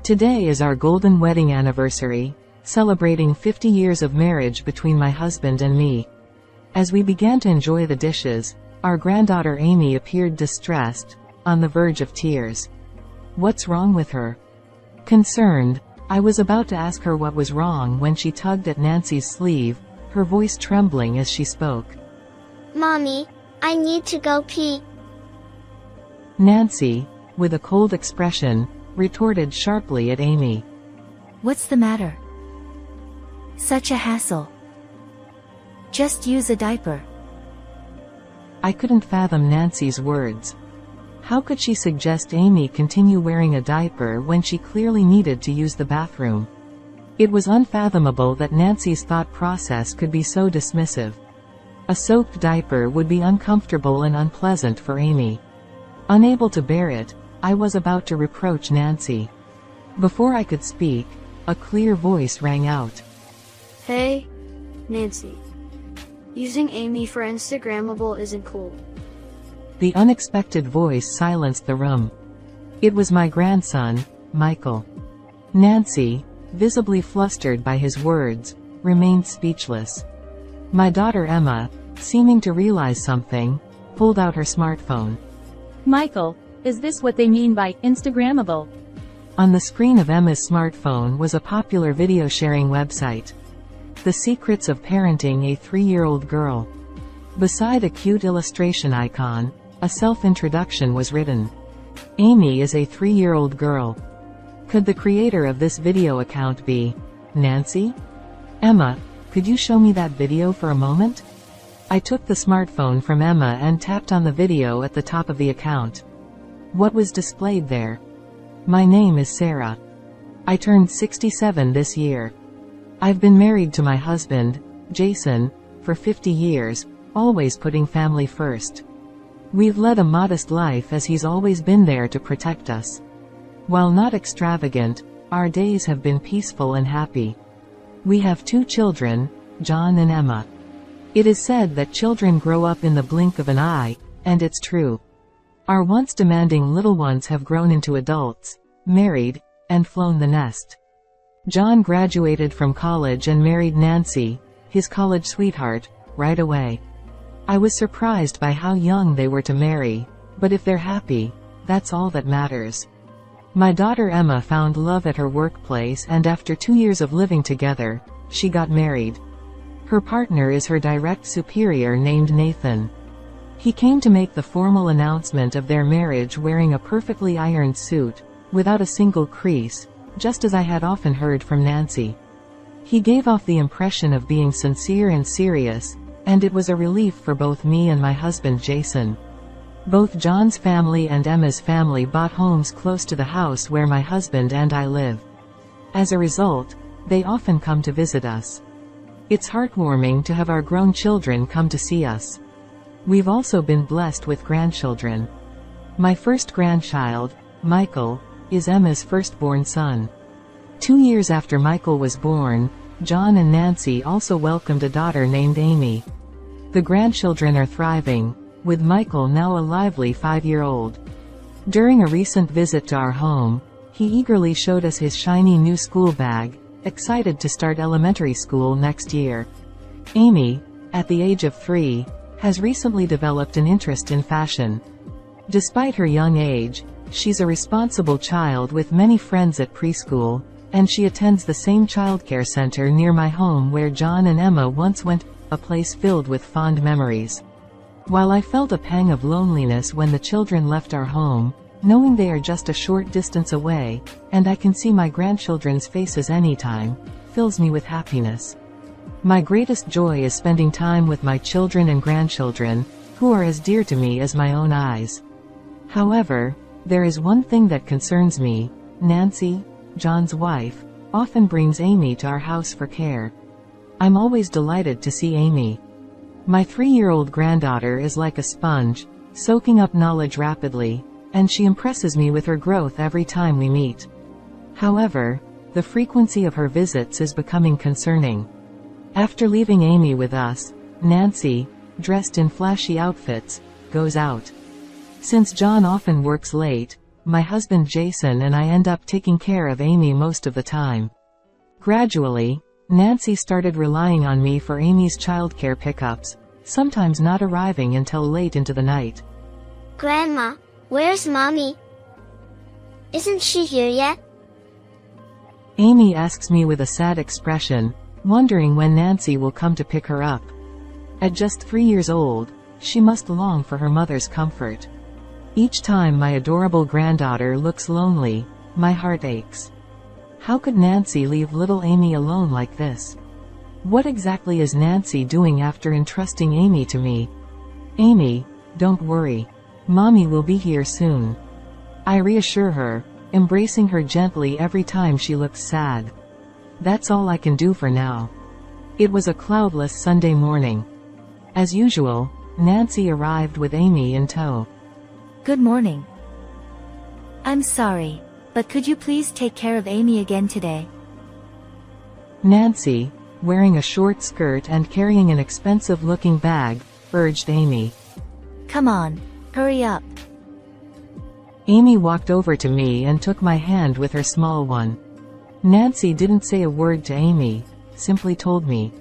Today is our golden wedding anniversary, celebrating 50 years of marriage between my husband and me. As we began to enjoy the dishes, our granddaughter Amy appeared distressed, on the verge of tears. "What's wrong with her?" Concerned, I was about to ask her what was wrong when she tugged at Nancy's sleeve, her voice trembling as she spoke. "Mommy, I need to go pee." Nancy, with a cold expression, retorted sharply at Amy. "What's the matter? Such a hassle. Just use a diaper." I couldn't fathom Nancy's words. How could she suggest Amy continue wearing a diaper when she clearly needed to use the bathroom? It was unfathomable that Nancy's thought process could be so dismissive. A soaked diaper would be uncomfortable and unpleasant for Amy. Unable to bear it, I was about to reproach Nancy. Before I could speak, a clear voice rang out. "Hey, Nancy. Using Amy for Instagrammable isn't cool." The unexpected voice silenced the room. It was my grandson, Michael. Nancy, visibly flustered by his words, remained speechless. My daughter Emma, seeming to realize something, pulled out her smartphone. "Michael, is this what they mean by Instagrammable?" On the screen of Emma's smartphone was a popular video-sharing website. The Secrets of Parenting a 3-year-old Girl. Beside a cute illustration icon, a self-introduction was written. Amy is a 3-year-old girl. Could the creator of this video account be Nancy? "Emma, could you show me that video for a moment?" I took the smartphone from Emma and tapped on the video at the top of the account. What was displayed there? "My name is Sarah. I turned 67 this year. I've been married to my husband, Jason, for 50 years, always putting family first. We've led a modest life as he's always been there to protect us. While not extravagant, our days have been peaceful and happy. We have 2 children, John and Emma. It is said that children grow up in the blink of an eye, and it's true. Our once demanding little ones have grown into adults, married, and flown the nest. John graduated from college and married Nancy, his college sweetheart, right away. I was surprised by how young they were to marry, but if they're happy, that's all that matters. My daughter Emma found love at her workplace, and after 2 years of living together, she got married. Her partner is her direct superior named Nathan. He came to make the formal announcement of their marriage wearing a perfectly ironed suit, without a single crease, just as I had often heard from Nancy. He gave off the impression of being sincere and serious, and it was a relief for both me and my husband Jason. Both John's family and Emma's family bought homes close to the house where my husband and I live. As a result, they often come to visit us. It's heartwarming to have our grown children come to see us. We've also been blessed with grandchildren. My first grandchild, Michael, is Emma's firstborn son. 2 years after Michael was born, John and Nancy also welcomed a daughter named Amy. The grandchildren are thriving, with Michael now a lively 5-year-old. During a recent visit to our home, he eagerly showed us his shiny new school bag, excited to start elementary school next year. Amy, at the age of 3, has recently developed an interest in fashion. Despite her young age, she's a responsible child with many friends at preschool, and she attends the same childcare center near my home where John and Emma once went, a place filled with fond memories. While I felt a pang of loneliness when the children left our home, knowing they are just a short distance away, and I can see my grandchildren's faces anytime, fills me with happiness. My greatest joy is spending time with my children and grandchildren, who are as dear to me as my own eyes. However, there is one thing that concerns me. Nancy, John's wife, often brings Amy to our house for care. I'm always delighted to see Amy. My 3-year-old granddaughter is like a sponge, soaking up knowledge rapidly, and she impresses me with her growth every time we meet. However, the frequency of her visits is becoming concerning. After leaving Amy with us, Nancy, dressed in flashy outfits, goes out. Since John often works late, my husband Jason and I end up taking care of Amy most of the time. Gradually, Nancy started relying on me for Amy's childcare pickups, sometimes not arriving until late into the night. Grandma, where's Mommy? Isn't she here yet? Amy asks me with a sad expression, wondering when Nancy will come to pick her up. At just 3 years old, she must long for her mother's comfort. Each time my adorable granddaughter looks lonely, my heart aches. How could Nancy leave little Amy alone like this? What exactly is Nancy doing after entrusting Amy to me? Amy, don't worry. Mommy will be here soon. I reassure her, embracing her gently every time she looks sad. That's all I can do for now. It was a cloudless Sunday morning. As usual, Nancy arrived with Amy in tow. Good morning. I'm sorry, but could you please take care of Amy again today? Nancy, wearing a short skirt and carrying an expensive-looking bag, urged Amy. Come on, hurry up. Amy walked over to me and took my hand with her small one. Nancy didn't say a word to Amy, simply told me.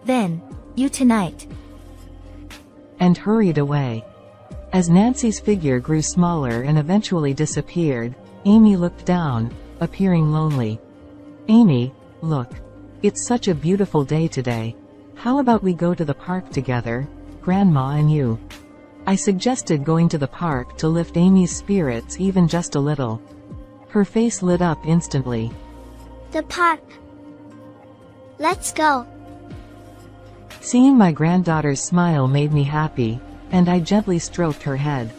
Then, you tonight. And hurried away. As Nancy's figure grew smaller and eventually disappeared, Amy looked down, appearing lonely. Amy, look. It's such a beautiful day today. How about we go to the park together, Grandma and you? I suggested going to the park to lift Amy's spirits even just a little. Her face lit up instantly. The park. Let's go. Seeing my granddaughter's smile made me happy, and I gently stroked her head.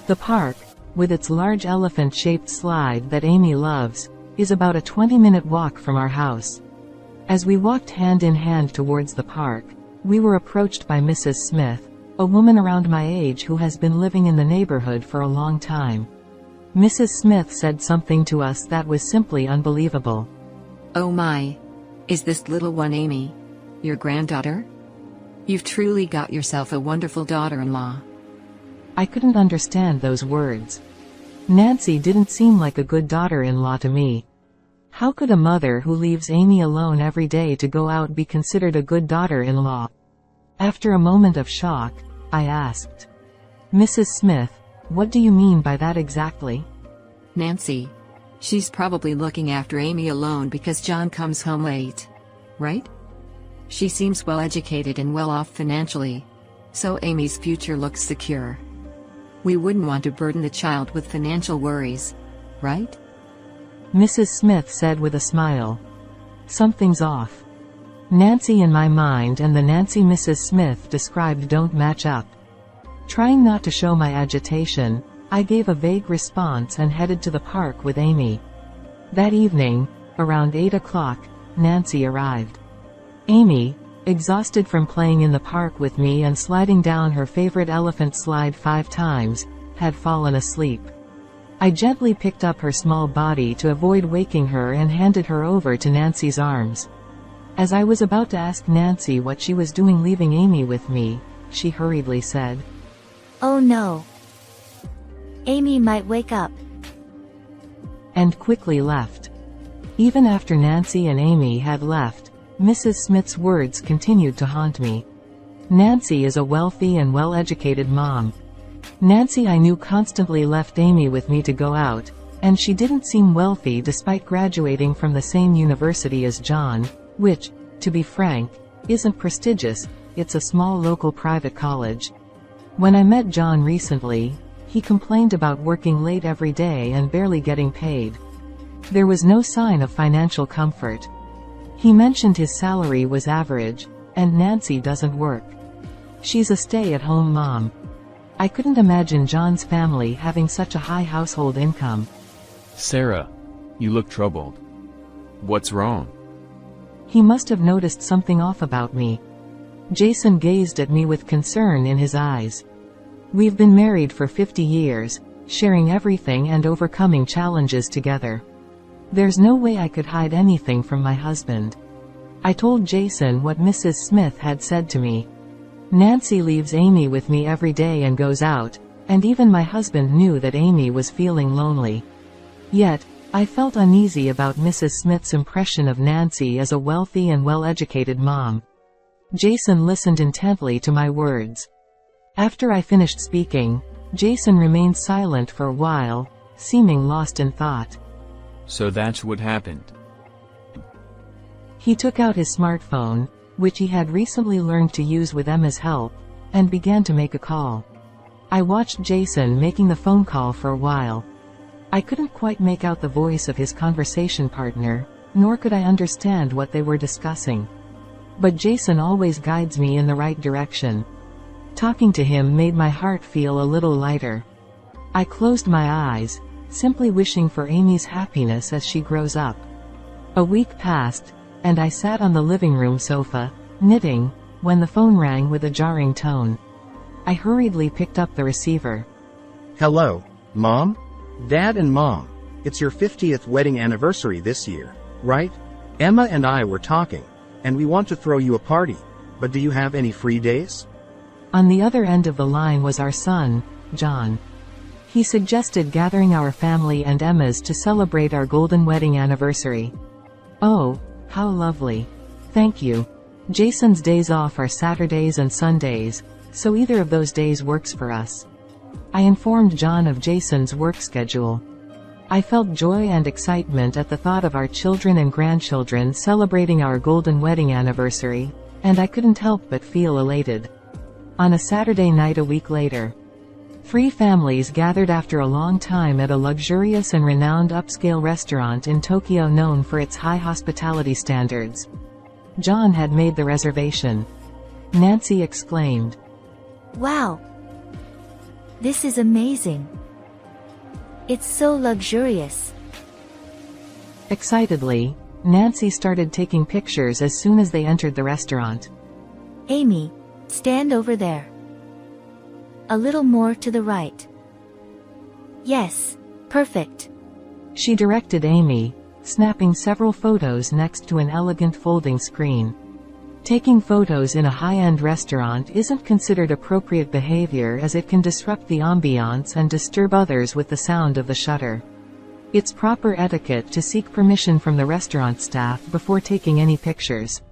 The park, with its large elephant-shaped slide that Amy loves, is about a 20-minute walk from our house. As we walked hand in hand towards the park, we were approached by Mrs. Smith, a woman around my age who has been living in the neighborhood for a long time. Mrs. Smith said something to us that was simply unbelievable. Oh my! Is this little one Amy? Your granddaughter? You've truly got yourself a wonderful daughter-in-law. I couldn't understand those words. Nancy didn't seem like a good daughter-in-law to me. How could a mother who leaves Amy alone every day to go out be considered a good daughter-in-law? After a moment of shock, I asked, Mrs. Smith, what do you mean by that exactly? Nancy. She's probably looking after Amy alone because John comes home late. Right? She seems well educated and well off financially. So Amy's future looks secure. We wouldn't want to burden the child with financial worries, right? Mrs. Smith said with a smile. Something's off. Nancy in my mind and the Nancy Mrs. Smith described don't match up. Trying not to show my agitation, I gave a vague response and headed to the park with Amy. That evening, around 8 o'clock, Nancy arrived. Amy, exhausted from playing in the park with me and sliding down her favorite elephant slide 5 times, had fallen asleep. I gently picked up her small body to avoid waking her and handed her over to Nancy's arms. As I was about to ask Nancy what she was doing leaving Amy with me, she hurriedly said, Oh no. Amy might wake up. And quickly left. Even after Nancy and Amy had left, Mrs. Smith's words continued to haunt me. Nancy is a wealthy and well-educated mom. Nancy I knew constantly left Amy with me to go out, and she didn't seem wealthy despite graduating from the same university as John, which, to be frank, isn't prestigious, it's a small local private college. When I met John recently, he complained about working late every day and barely getting paid. There was no sign of financial comfort. He mentioned his salary was average, and Nancy doesn't work. She's a stay-at-home mom. I couldn't imagine John's family having such a high household income. Sarah, you look troubled. What's wrong? He must have noticed something off about me. Jason gazed at me with concern in his eyes. We've been married for 50 years, sharing everything and overcoming challenges together. There's no way I could hide anything from my husband. I told Jason what Mrs. Smith had said to me. Nancy leaves Amy with me every day and goes out, and even my husband knew that Amy was feeling lonely. Yet, I felt uneasy about Mrs. Smith's impression of Nancy as a wealthy and well-educated mom. Jason listened intently to my words. After I finished speaking, Jason remained silent for a while, seeming lost in thought. So that's what happened. He took out his smartphone, which he had recently learned to use with Emma's help, and began to make a call. I watched Jason making the phone call for a while. I couldn't quite make out the voice of his conversation partner, nor could I understand what they were discussing. But Jason always guides me in the right direction. Talking to him made my heart feel a little lighter. I closed my eyes, simply wishing for Amy's happiness as she grows up. A week passed, and I sat on the living room sofa, knitting, when the phone rang with a jarring tone. I hurriedly picked up the receiver. Hello, Mom? Dad and Mom, it's your 50th wedding anniversary this year, right? Emma and I were talking, and we want to throw you a party, but do you have any free days? On the other end of the line was our son, John. He suggested gathering our family and Emma's to celebrate our golden wedding anniversary. Oh, how lovely. Thank you. Jason's days off are Saturdays and Sundays, so either of those days works for us. I informed John of Jason's work schedule. I felt joy and excitement at the thought of our children and grandchildren celebrating our golden wedding anniversary, and I couldn't help but feel elated. On a Saturday night a week later, 3 families gathered after a long time at a luxurious and renowned upscale restaurant in Tokyo known for its high hospitality standards. John had made the reservation. Nancy exclaimed, Wow! This is amazing. It's so luxurious. Excitedly, Nancy started taking pictures as soon as they entered the restaurant. Amy, stand over there. A little more to the right. Yes, perfect. She directed Amy, snapping several photos next to an elegant folding screen. Taking photos in a high-end restaurant isn't considered appropriate behavior as it can disrupt the ambiance and disturb others with the sound of the shutter. It's proper etiquette to seek permission from the restaurant staff before taking any pictures.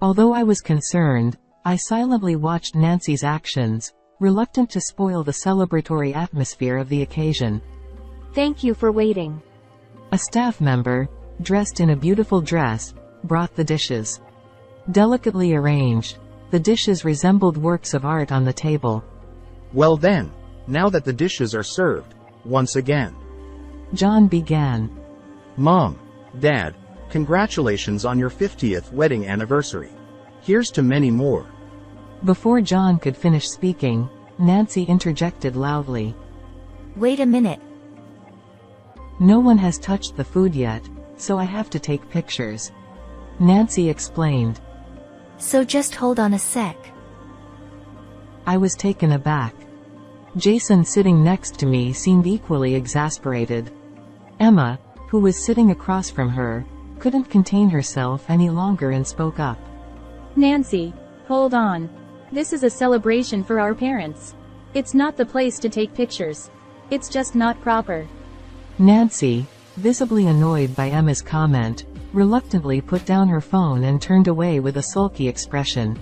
Although I was concerned, I silently watched Nancy's actions, reluctant to spoil the celebratory atmosphere of the occasion. Thank you for waiting. A staff member, dressed in a beautiful dress, brought the dishes. Delicately arranged, the dishes resembled works of art on the table. Well then, now that the dishes are served, once again. John began. Mom, Dad, congratulations on your 50th wedding anniversary. Here's to many more. Before John could finish speaking, Nancy interjected loudly. Wait a minute. No one has touched the food yet, so I have to take pictures. Nancy explained. So just hold on a sec. I was taken aback. Jason sitting next to me seemed equally exasperated. Emma, who was sitting across from her, couldn't contain herself any longer and spoke up. Nancy, hold on. This is a celebration for our parents. It's not the place to take pictures. It's just not proper. Nancy, visibly annoyed by Emma's comment, reluctantly put down her phone and turned away with a sulky expression.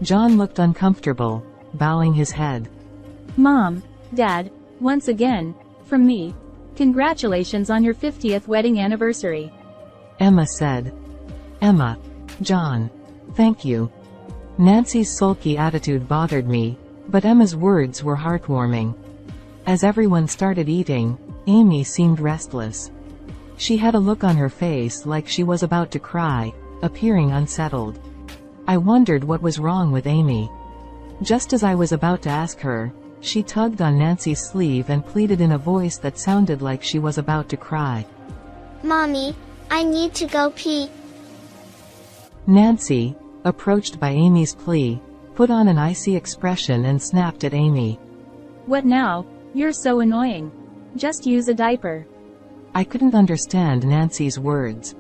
John looked uncomfortable, bowing his head. Mom, Dad, once again, from me, congratulations on your 50th wedding anniversary. Emma said. Emma, John, thank you. Nancy's sulky attitude bothered me, but Emma's words were heartwarming. As everyone started eating, Amy seemed restless. She had a look on her face like she was about to cry, appearing unsettled. I wondered what was wrong with Amy. Just as I was about to ask her, she tugged on Nancy's sleeve and pleaded in a voice that sounded like she was about to cry. Mommy, I need to go pee. Nancy, approached by Amy's plea, put on an icy expression and snapped at Amy. What now? You're so annoying. Just use a diaper. I couldn't understand Nancy's words.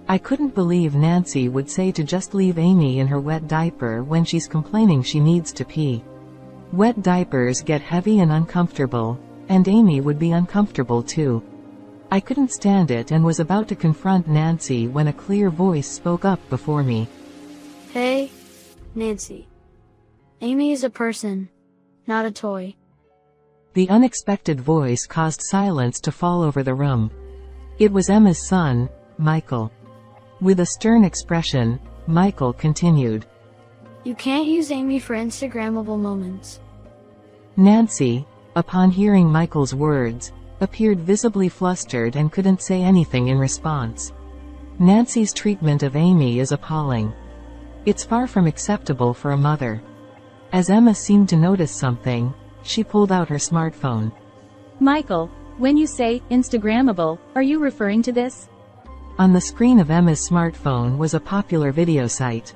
I couldn't believe Nancy would say to just leave Amy in her wet diaper when she's complaining she needs to pee. Wet diapers get heavy and uncomfortable, and Amy would be uncomfortable too. I couldn't stand it and was about to confront Nancy when a clear voice spoke up before me. Hey, Nancy. Amy is a person, not a toy. The unexpected voice caused silence to fall over the room. It was Emma's son, Michael. With a stern expression, Michael continued. You can't use Amy for Instagrammable moments. Nancy, upon hearing Michael's words, appeared visibly flustered and couldn't say anything in response. Nancy's treatment of Amy is appalling. It's far from acceptable for a mother. As Emma seemed to notice something, she pulled out her smartphone. Michael, when you say Instagrammable, are you referring to this? On the screen of Emma's smartphone was a popular video site.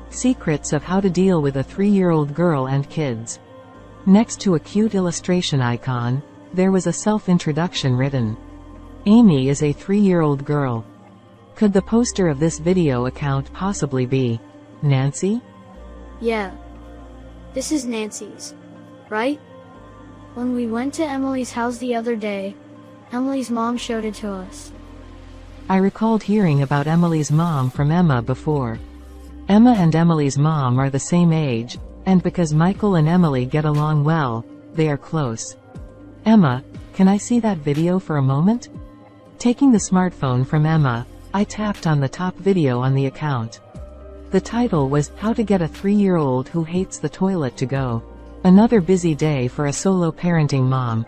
Secrets of how to deal with a 3-year-old girl and kids. Next to a cute illustration icon, there was a self-introduction written. Amy is a 3-year-old girl. Could the poster of this video account possibly be Nancy? Yeah. This is Nancy's, right? When we went to Emily's house the other day, Emily's mom showed it to us. I recalled hearing about Emily's mom from Emma before. Emma and Emily's mom are the same age, and because Michael and Emily get along well, they are close. Emma, can I see that video for a moment? Taking the smartphone from Emma, I tapped on the top video on the account. The title was, How to Get a 3-Year-Old Who Hates the Toilet to Go. Another busy day for a solo parenting mom.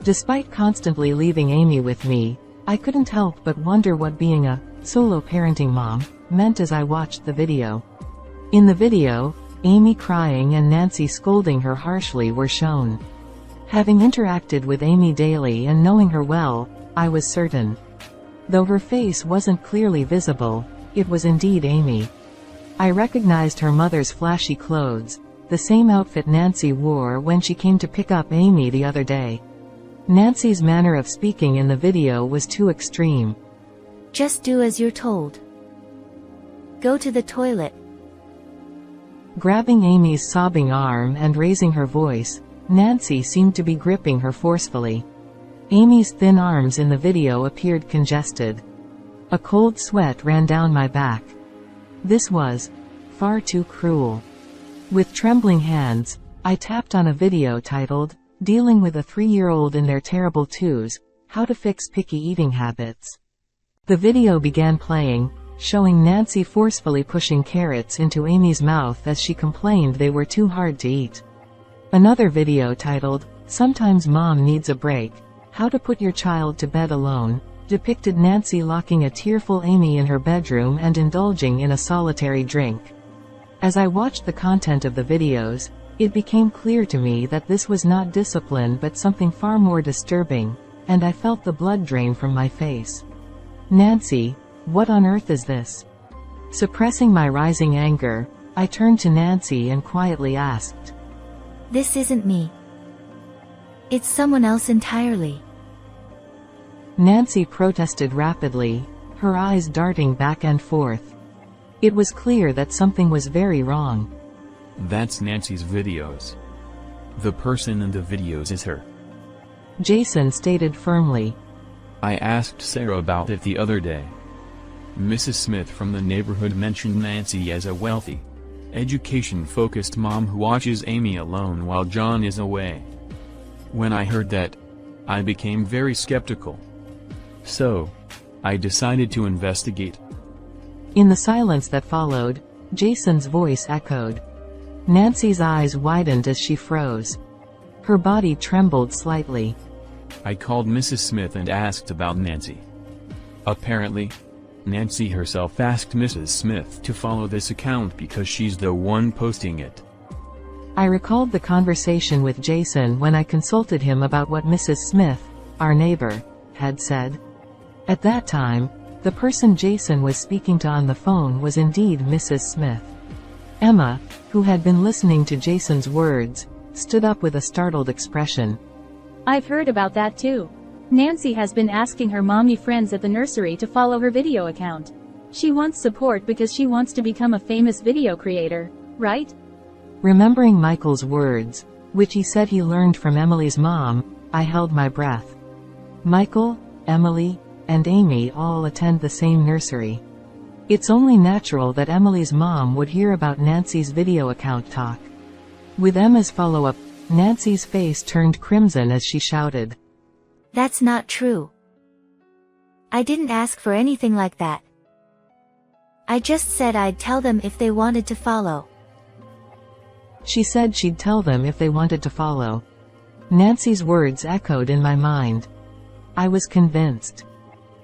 Despite constantly leaving Amy with me, I couldn't help but wonder what being a solo parenting mom meant as I watched the video. In the video, Amy crying and Nancy scolding her harshly were shown. Having interacted with Amy daily and knowing her well, I was certain. Though her face wasn't clearly visible, it was indeed Amy. I recognized her mother's flashy clothes, the same outfit Nancy wore when she came to pick up Amy the other day. Nancy's manner of speaking in the video was too extreme. Just do as you're told. Go to the toilet. Grabbing Amy's sobbing arm and raising her voice, Nancy seemed to be gripping her forcefully. Amy's thin arms in the video appeared congested. A cold sweat ran down my back. This was far too cruel. With trembling hands, I tapped on a video titled, Dealing with a 3-Year-Old in Their Terrible Twos, How to Fix Picky Eating Habits. The video began playing, showing Nancy forcefully pushing carrots into Amy's mouth as she complained they were too hard to eat. Another video titled, Sometimes Mom Needs a Break, How to Put Your Child to Bed Alone, depicted Nancy locking a tearful Amy in her bedroom and indulging in a solitary drink. As I watched the content of the videos, it became clear to me that this was not discipline but something far more disturbing, and I felt the blood drain from my face. Nancy, what on earth is this? Suppressing my rising anger, I turned to Nancy and quietly asked. This isn't me. It's someone else entirely. Nancy protested rapidly, her eyes darting back and forth. It was clear that something was very wrong. That's Nancy's videos. The person in the videos is her. Jason stated firmly. I asked Sarah about it the other day. Mrs. Smith from the neighborhood mentioned Nancy as a wealthy, education-focused mom who watches Amy alone while John is away. When I heard that, I became very skeptical. So, I decided to investigate. In the silence that followed, Jason's voice echoed. Nancy's eyes widened as she froze. Her body trembled slightly. I called Mrs. Smith and asked about Nancy. Apparently, Nancy herself asked Mrs. Smith to follow this account because she's the one posting it. I recalled the conversation with Jason when I consulted him about what Mrs. Smith, our neighbor, had said. At that time, the person Jason was speaking to on the phone was indeed Mrs. Smith. Emma, who had been listening to Jason's words, stood up with a startled expression. I've heard about that too. Nancy has been asking her mommy friends at the nursery to follow her video account. She wants support because she wants to become a famous video creator, right? Remembering Michael's words, which he said he learned from Emily's mom. I held my breath. Michael, Emily, and Amy all attend the same nursery. It's only natural that Emily's mom would hear about Nancy's video account talk. With Emma's follow-up, Nancy's face turned crimson as she shouted. That's not true. I didn't ask for anything like that. I just said I'd tell them if they wanted to follow. She said she'd tell them if they wanted to follow. Nancy's words echoed in my mind. I was convinced.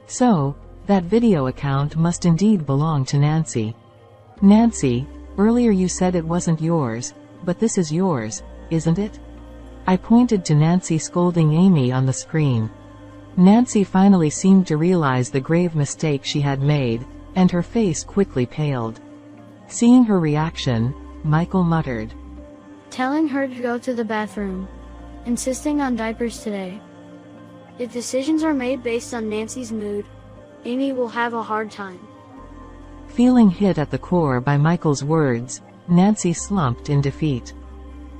So, that video account must indeed belong to Nancy. Nancy, earlier you said it wasn't yours, but this is yours, isn't it? I pointed to Nancy scolding Amy on the screen. Nancy finally seemed to realize the grave mistake she had made, and her face quickly paled. Seeing her reaction, Michael muttered. Telling her to go to the bathroom. Insisting on diapers today. If decisions are made based on Nancy's mood, Amy will have a hard time. Feeling hit at the core by Michael's words, Nancy slumped in defeat.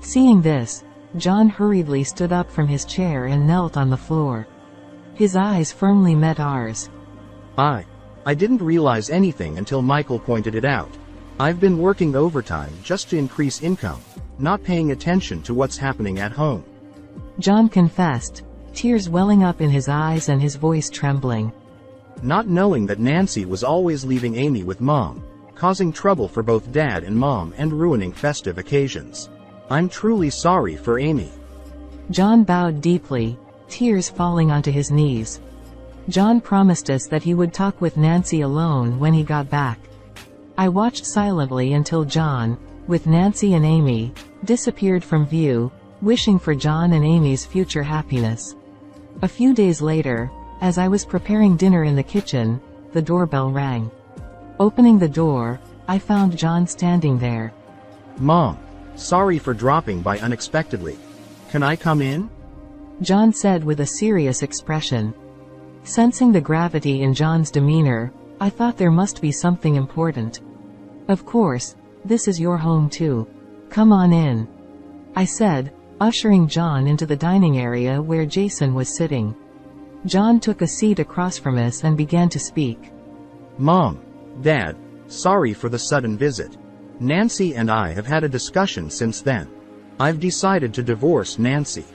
Seeing this, John hurriedly stood up from his chair and knelt on the floor. His eyes firmly met ours. I didn't realize anything until Michael pointed it out. I've been working overtime just to increase income, not paying attention to what's happening at home. John confessed, tears welling up in his eyes and his voice trembling. Not knowing that Nancy was always leaving Amy with Mom, causing trouble for both Dad and Mom and ruining festive occasions. I'm truly sorry for Amy. John bowed deeply, tears falling onto his knees. John promised us that he would talk with Nancy alone when he got back. I watched silently until John, with Nancy and Amy, disappeared from view, wishing for John and Amy's future happiness. A few days later, as I was preparing dinner in the kitchen, the doorbell rang. Opening the door, I found John standing there. Mom, sorry for dropping by unexpectedly. Can I come in? John said with a serious expression. Sensing the gravity in John's demeanor, I thought there must be something important. Of course, this is your home too. Come on in, I said, ushering John into the dining area where Jason was sitting. John took a seat across from us and began to speak. Mom, Dad, sorry for the sudden visit. Nancy and I have had a discussion since then. I've decided to divorce Nancy.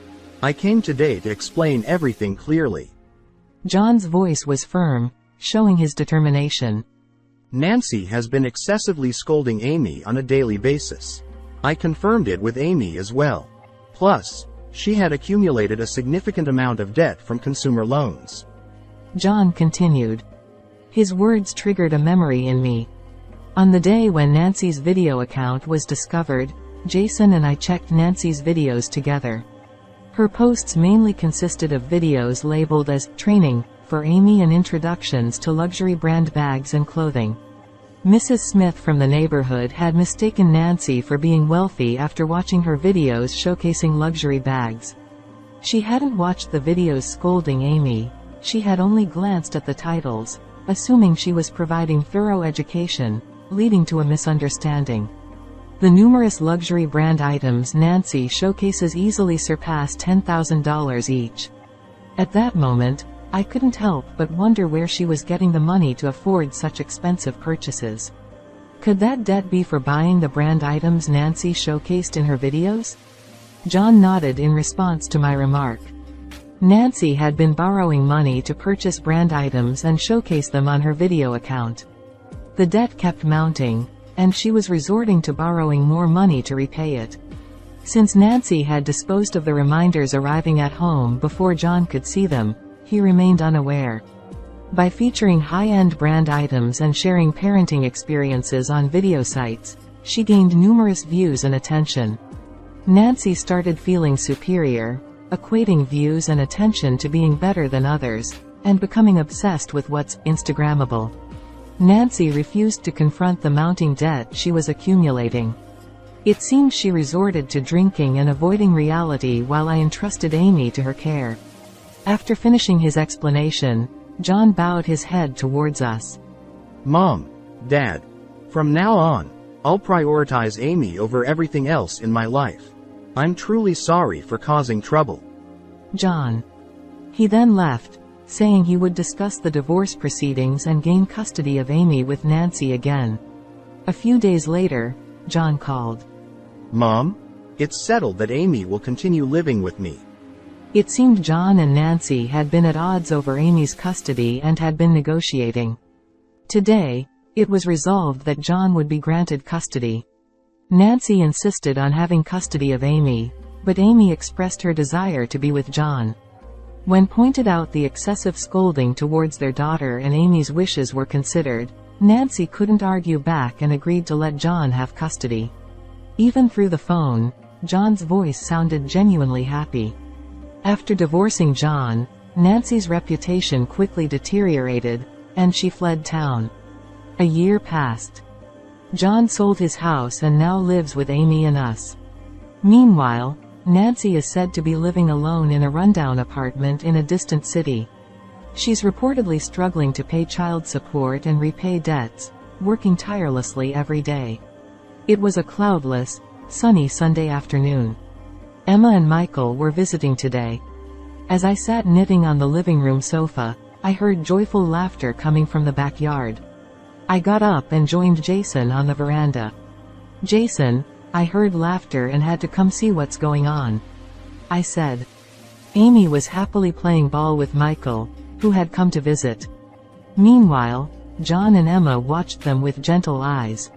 I came today to explain everything clearly. John's voice was firm, showing his determination. Nancy has been excessively scolding Amy on a daily basis. I confirmed it with Amy as well. Plus, she had accumulated a significant amount of debt from consumer loans. John continued. His words triggered a memory in me. On the day when Nancy's video account was discovered, Jason and I checked Nancy's videos together. Her posts mainly consisted of videos labeled as training for Amy and introductions to luxury brand bags and clothing. Mrs. Smith from the neighborhood had mistaken Nancy for being wealthy after watching her videos showcasing luxury bags. She hadn't watched the videos scolding Amy, she had only glanced at the titles, assuming she was providing thorough education, leading to a misunderstanding. The numerous luxury brand items Nancy showcases easily surpass $10,000 each. At that moment, I couldn't help but wonder where she was getting the money to afford such expensive purchases. Could that debt be for buying the brand items Nancy showcased in her videos? John nodded in response to my remark. Nancy had been borrowing money to purchase brand items and showcase them on her video account. The debt kept mounting, and she was resorting to borrowing more money to repay it. Since Nancy had disposed of the reminders arriving at home before John could see them, he remained unaware. By featuring high-end brand items and sharing parenting experiences on video sites, she gained numerous views and attention. Nancy started feeling superior, equating views and attention to being better than others, and becoming obsessed with what's Instagrammable. Nancy refused to confront the mounting debt she was accumulating. It seemed she resorted to drinking and avoiding reality while I entrusted Amy to her care. After finishing his explanation, John bowed his head towards us. Mom, Dad, from now on, I'll prioritize Amy over everything else in my life. I'm truly sorry for causing trouble. John. He then left, saying he would discuss the divorce proceedings and gain custody of Amy with Nancy again. A few days later, John called. Mom? It's settled that Amy will continue living with me. It seemed John and Nancy had been at odds over Amy's custody and had been negotiating. Today, it was resolved that John would be granted custody. Nancy insisted on having custody of Amy, but Amy expressed her desire to be with John. When pointed out the excessive scolding towards their daughter and Amy's wishes were considered, Nancy couldn't argue back and agreed to let John have custody. Even through the phone, John's voice sounded genuinely happy. After divorcing John, Nancy's reputation quickly deteriorated, and she fled town. A year passed. John sold his house and now lives with Amy and us. Meanwhile, Nancy is said to be living alone in a rundown apartment in a distant city. She's reportedly struggling to pay child support and repay debts, working tirelessly every day. It was a cloudless, sunny Sunday afternoon. Emma and Michael were visiting today. As I sat knitting on the living room sofa, I heard joyful laughter coming from the backyard. I got up and joined Jason on the veranda. Jason, I heard laughter and had to come see what's going on. I said. Amy was happily playing ball with Michael, who had come to visit. Meanwhile, John and Emma watched them with gentle eyes.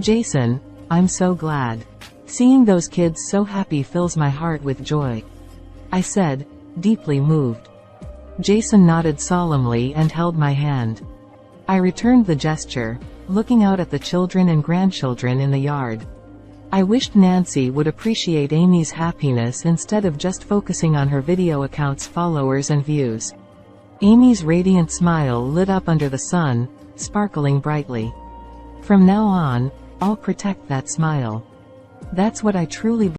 Jason, I'm so glad. Seeing those kids so happy fills my heart with joy. I said, deeply moved. Jason nodded solemnly and held my hand. I returned the gesture, looking out at the children and grandchildren in the yard. I wished Nancy would appreciate Amy's happiness instead of just focusing on her video account's followers and views. Amy's radiant smile lit up under the sun, sparkling brightly. From now on, I'll protect that smile. That's what I truly